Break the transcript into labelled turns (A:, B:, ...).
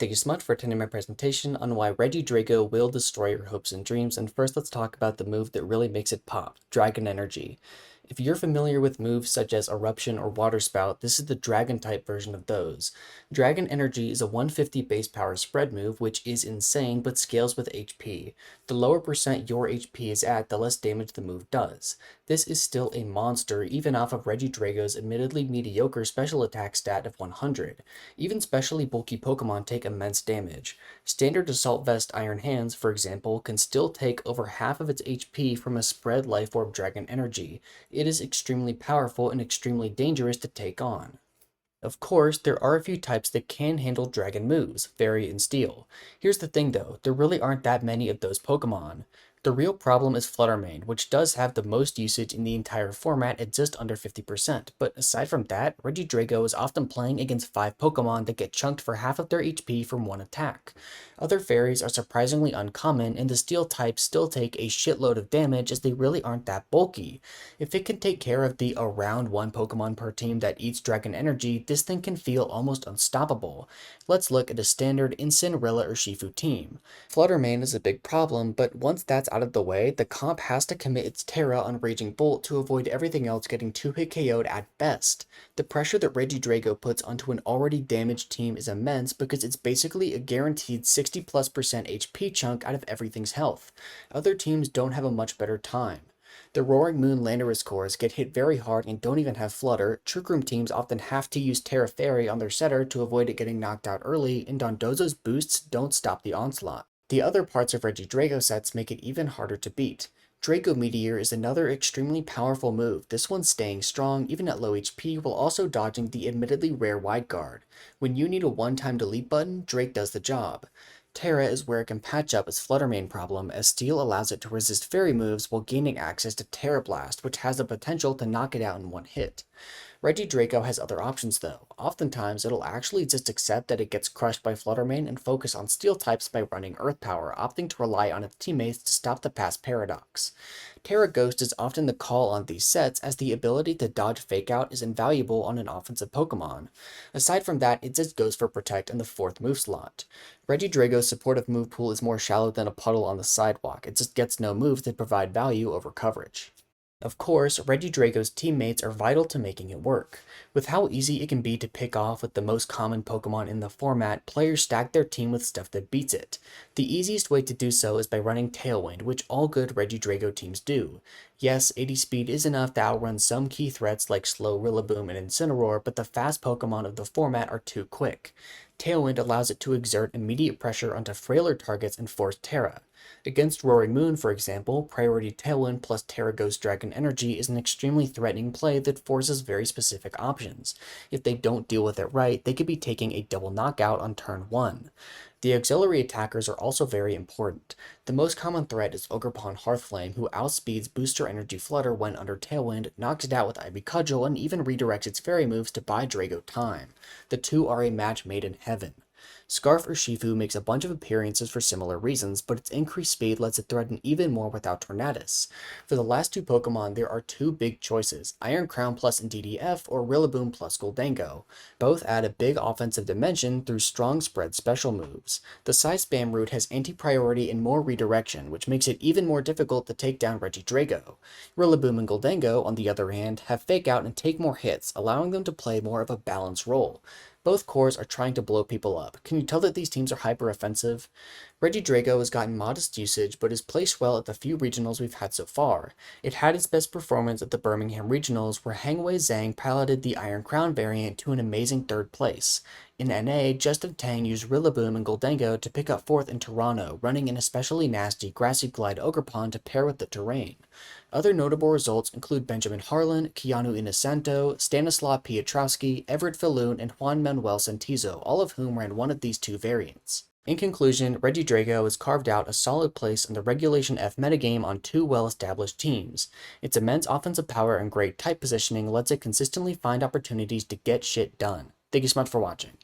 A: Thank you so much for attending my presentation on why Regidrago will destroy your hopes and dreams, and first let's talk about the move that really makes it pop, Dragon Energy. If you're familiar with moves such as Eruption or Water Spout, this is the Dragon type version of those. Dragon Energy is a 150 base power spread move, which is insane but scales with HP. The lower percent your HP is at, the less damage the move does. This is still a monster even off of Regidrago's admittedly mediocre special attack stat of 100. Even specially bulky Pokemon take immense damage. Standard Assault Vest Iron Hands, for example, can still take over half of its HP from a spread Life Orb Dragon Energy. It is extremely powerful and extremely dangerous to take on. Of course, there are a few types that can handle dragon moves, Fairy and Steel. Here's the thing though, there really aren't that many of those Pokemon. The real problem is Fluttermane, which does have the most usage in the entire format at just under 50%, but aside from that, Regidrago is often playing against 5 Pokemon that get chunked for half of their HP from one attack. Other fairies are surprisingly uncommon, and the Steel types still take a shitload of damage as they really aren't that bulky. If it can take care of the around 1 Pokemon per team that eats Dragon Energy, this thing can feel almost unstoppable. Let's look at a standard Incineroar or Shifu team. Fluttermane is a big problem, but once that's out of the way, the comp has to commit its Tera on Raging Bolt to avoid everything else getting 2-hit KO'd at best. The pressure that Regidrago puts onto an already damaged team is immense because it's basically a guaranteed 60+% HP chunk out of everything's health. Other teams don't have a much better time. The Roaring Moon Landorus cores get hit very hard and don't even have Flutter. Trick Room teams often have to use Tera Fairy on their setter to avoid it getting knocked out early, and Dondozo's boosts don't stop the onslaught. The other parts of Regidrago sets make it even harder to beat. Draco Meteor is another extremely powerful move, this one staying strong even at low HP while also dodging the admittedly rare Wide Guard. When you need a one-time delete button, Drake does the job. Tera is where it can patch up its Fluttermane problem, as Steel allows it to resist fairy moves while gaining access to Tera Blast, which has the potential to knock it out in one hit. Regidrago has other options though. Oftentimes, it'll actually just accept that it gets crushed by Fluttermane and focus on Steel types by running Earth Power, opting to rely on its teammates to stop the pass paradox. Tera Ghost is often the call on these sets, as the ability to dodge Fake Out is invaluable on an offensive Pokemon. Aside from that, it just goes for Protect in the 4th move slot. Regidrago's supportive move pool is more shallow than a puddle on the sidewalk, it just gets no moves that provide value over coverage. Of course, Regidrago's teammates are vital to making it work. With how easy it can be to pick off with the most common Pokemon in the format, players stack their team with stuff that beats it. The easiest way to do so is by running Tailwind, which all good Regidrago teams do. Yes, 80 speed is enough to outrun some key threats like Slow Rillaboom and Incineroar, but the fast Pokemon of the format are too quick. Tailwind allows it to exert immediate pressure onto frailer targets and force Tera. Against Roaring Moon, for example, Priority Tailwind plus Tera Ghost Dragon Energy is an extremely threatening play that forces very specific options. If they don't deal with it right, they could be taking a double knockout on turn 1. The auxiliary attackers are also very important. The most common threat is Ogerpon Hearthflame, who outspeeds Booster Energy Flutter when under Tailwind, knocks it out with Ivy Cudgel, and even redirects its fairy moves to buy Drago time. The two are a match made in heaven. Scarf or Shifu makes a bunch of appearances for similar reasons, but its increased speed lets it threaten even more without Tornadus. For the last 2 Pokemon, there are 2 big choices, Iron Crown plus DDF or Rillaboom plus Goldango. Both add a big offensive dimension through strong spread special moves. The Side Spam route has anti-priority and more redirection, which makes it even more difficult to take down Regidrago. Rillaboom and Goldango, on the other hand, have Fake Out and take more hits, allowing them to play more of a balanced role. Both cores are trying to blow people up. Can you tell that these teams are hyper-offensive? Regidrago has gotten modest usage, but is placed well at the few regionals we've had so far. It had its best performance at the Birmingham regionals, where Hangwei Zhang piloted the Iron Crown variant to an amazing 3rd place. In NA, Justin Tang used Rillaboom and Goldango to pick up 4th in Toronto, running an especially nasty Grassy Glide Ogerpon to pair with the terrain. Other notable results include Benjamin Harlan, Keanu Inosanto, Stanislaw Piotrowski, Everett Falloon, and Juan Manuel Santizo, all of whom ran one of these 2 variants. In conclusion, Regidrago has carved out a solid place in the Regulation F metagame on 2 well-established teams. Its immense offensive power and great type positioning lets it consistently find opportunities to get shit done. Thank you so much for watching.